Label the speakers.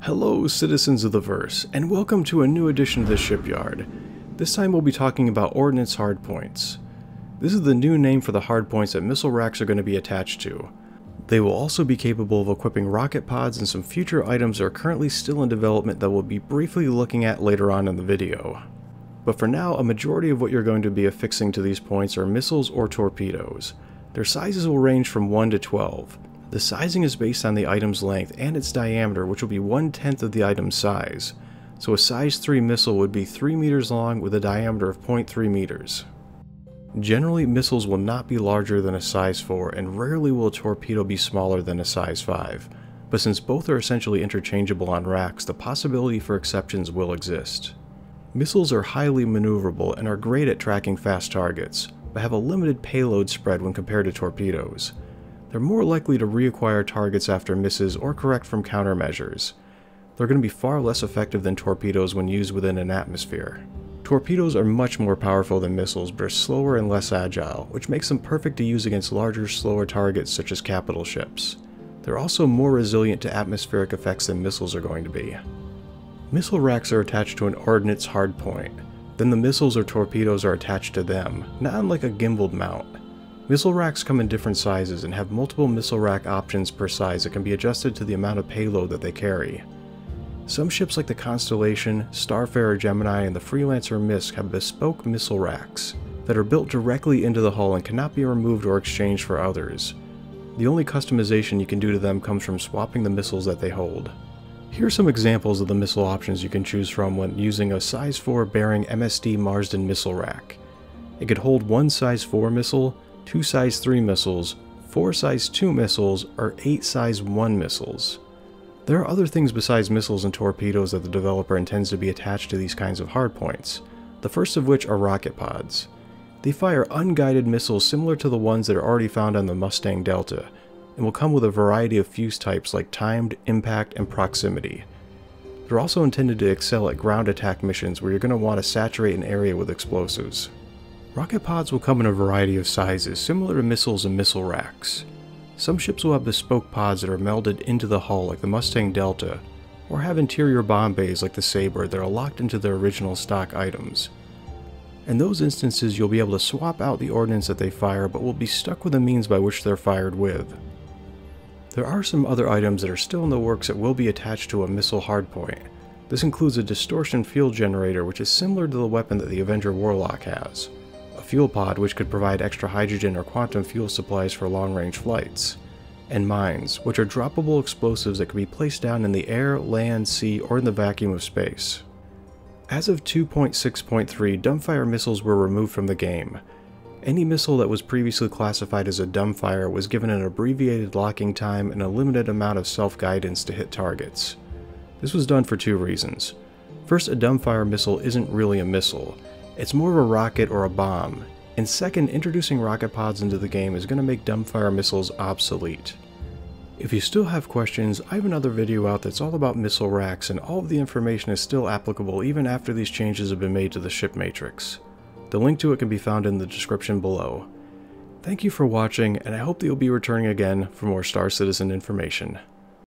Speaker 1: Hello citizens of the verse, and welcome to a new edition of the shipyard. This time we'll be talking about ordnance hardpoints. This is the new name for the hardpoints that missile racks are going to be attached to. They will also be capable of equipping rocket pods and some future items that are currently still in development that we'll be briefly looking at later on in the video. But for now, a majority of what you're going to be affixing to these points are missiles or torpedoes. Their sizes will range from 1 to 12. The sizing is based on the item's length and its diameter, which will be 1/10 of the item's size. So a size 3 missile would be 3 meters long with a diameter of 0.3 meters. Generally, missiles will not be larger than a size 4, and rarely will a torpedo be smaller than a size 5. But since both are essentially interchangeable on racks, the possibility for exceptions will exist. Missiles are highly maneuverable and are great at tracking fast targets, but have a limited payload spread when compared to torpedoes. They're more likely to reacquire targets after misses or correct from countermeasures. They're going to be far less effective than torpedoes when used within an atmosphere. Torpedoes are much more powerful than missiles, but are slower and less agile, which makes them perfect to use against larger, slower targets such as capital ships. They're also more resilient to atmospheric effects than missiles are going to be. Missile racks are attached to an ordnance hardpoint. Then the missiles or torpedoes are attached to them, not unlike a gimbaled mount. Missile racks come in different sizes and have multiple missile rack options per size that can be adjusted to the amount of payload that they carry. Some ships like the Constellation, Starfarer Gemini, and the Freelancer Misk have bespoke missile racks that are built directly into the hull and cannot be removed or exchanged for others. The only customization you can do to them comes from swapping the missiles that they hold. Here are some examples of the missile options you can choose from when using a size 4 bearing MSD Marsden missile rack. It could hold one size 4 missile, 2 size 3 missiles, 4 size 2 missiles, or 8 size 1 missiles. There are other things besides missiles and torpedoes that the developer intends to be attached to these kinds of hardpoints, the first of which are rocket pods. They fire unguided missiles similar to the ones that are already found on the Mustang Delta, and will come with a variety of fuse types like timed, impact, and proximity. They're also intended to excel at ground attack missions where you're going to want to saturate an area with explosives. Rocket pods will come in a variety of sizes, similar to missiles and missile racks. Some ships will have bespoke pods that are melded into the hull like the Mustang Delta, or have interior bomb bays like the Sabre that are locked into their original stock items. In those instances, you'll be able to swap out the ordnance that they fire, but will be stuck with the means by which they're fired with. There are some other items that are still in the works that will be attached to a missile hardpoint. This includes a distortion fuel generator, which is similar to the weapon that the Avenger Warlock has. A fuel pod which could provide extra hydrogen or quantum fuel supplies for long-range flights, and mines, which are droppable explosives that can be placed down in the air, land, sea, or in the vacuum of space. As of 2.6.3, dumbfire missiles were removed from the game. Any missile that was previously classified as a dumbfire was given an abbreviated locking time and a limited amount of self-guidance to hit targets. This was done for two reasons. First, a dumbfire missile isn't really a missile. It's more of a rocket or a bomb, and second, introducing rocket pods into the game is going to make dumbfire missiles obsolete. If you still have questions, I have another video out that's all about missile racks, and all of the information is still applicable even after these changes have been made to the ship matrix. The link to it can be found in the description below. Thank you for watching, and I hope that you'll be returning again for more Star Citizen information.